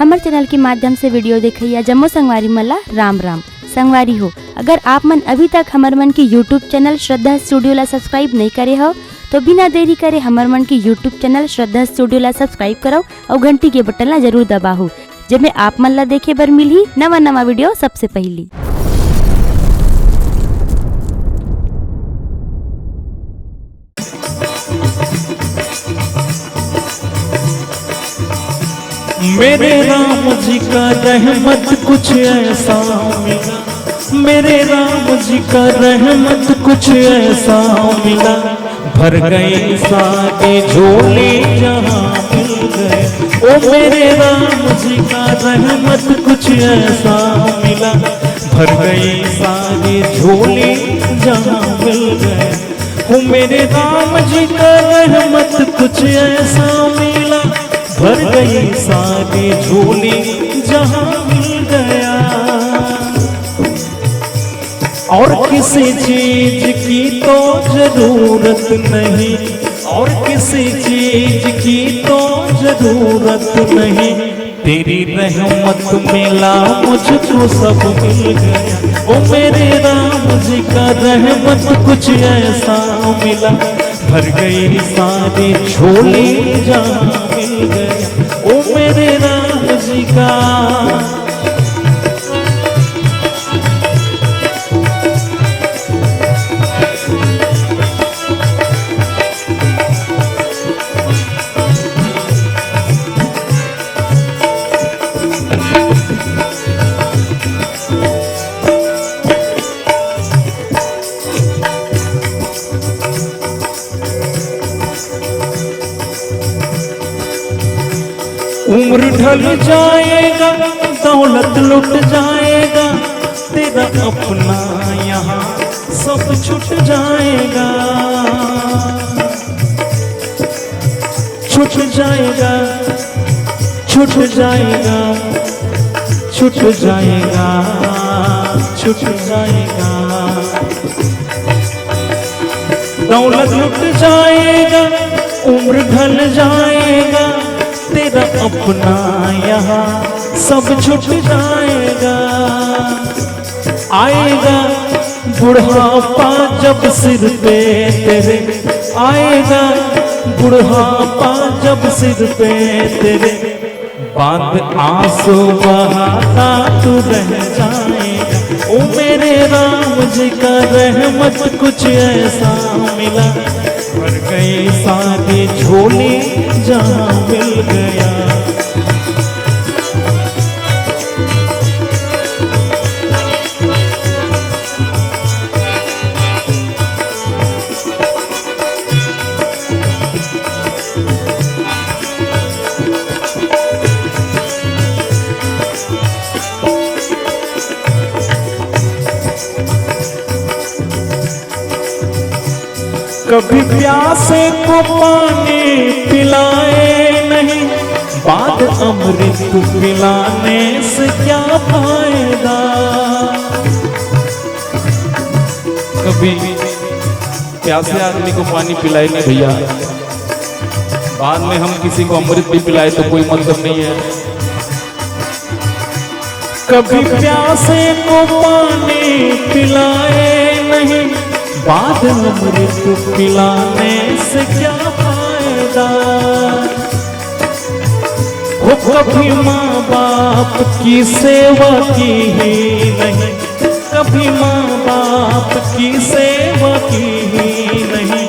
हमारे चैनल के माध्यम से वीडियो देखिए जम्मू संगवारी मल्ला राम राम संगवारी हो। अगर आप मन अभी तक हमार मन की यूट्यूब चैनल श्रद्धा स्टूडियो ला सब्सक्राइब नहीं करे हो तो बिना देरी करे हमार मन की यूट्यूब चैनल श्रद्धा स्टूडियो ला सब्सक्राइब करो और घंटी के बटन ला जरूर दबाओ जिसमें आप मन ला देखे बर मिली नवा नवा वीडियो सबसे पहली। मेरे राम जी का रहमत कुछ ऐसा मिला, मेरे राम जी का रहमत कुछ ऐसा मिला, भर गई सारी झोली जहाँ मिल गए। ओ मेरे राम जी का रहमत कुछ ऐसा मिला, भर गई सारी झोली जहाँ मिल गए। ओ मेरे राम जी का रहमत कुछ ऐसा मिला, भर गई सारी झोली जहाँ मिल गया। और किसी चीज की तो जरूरत नहीं, और किसी चीज की तो जरूरत नहीं, तेरी रहमत मिला मुझको सब मिल गया। ओ मेरे राम जी का रहमत कुछ ऐसा मिला, भर गई सारी झोली जहाँ मिल गई। ओ मेरे राम जी का उम्र ढल जाएगा, दौलत लुट जाएगा, तेरा अपना यहाँ सब छूट जाएगा, छूट जाएगा, छूट जाएगा, छूट जाएगा, छूट जाएगा। दौलत लुट जाएगा, उम्र ढल जाएगा, तेरा अपना यहाँ सब छूट जाएगा। आएगा बुढ़ापा जब सिर पे तेरे, आएगा बुढ़ापा जब सिर पे तेरे, बांध आंसू बहाता तू रह जाएगा। ओ मेरे राम जी का रहमत कुछ ऐसा मिला, भर गई सारी झोली जहाँ मिल गया। कभी प्यासे को पानी पिलाए नहीं, बाद अमृत पिलाने से क्या फायदा। कभी प्यासे आदमी को पानी पिलाए नहीं भैया, बाद में हम किसी को अमृत भी पिलाए तो कोई मतलब नहीं है। कभी प्यासे को पानी पिलाए नहीं, बाद अमृत पिलाने से क्या फायदा। हो कभी माँ बाप की सेवा की ही नहीं, कभी माँ बाप की सेवा की ही नहीं,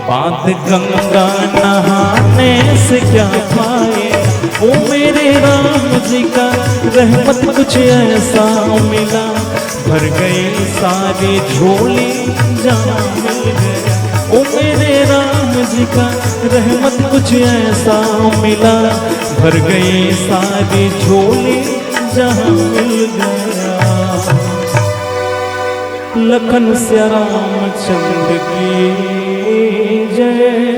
बाद गंगा नहाने से क्या फायदा। ओ मेरे राम जी का रहमत कुछ ऐसा मिला, भर गई सारी झोली जहाँ मिल गया। ओ मेरे राम जी का रहमत कुछ ऐसा मिला, भर गई सारी झोली जहाँ मिल गया। लखन श्या रामचंद्र की जय।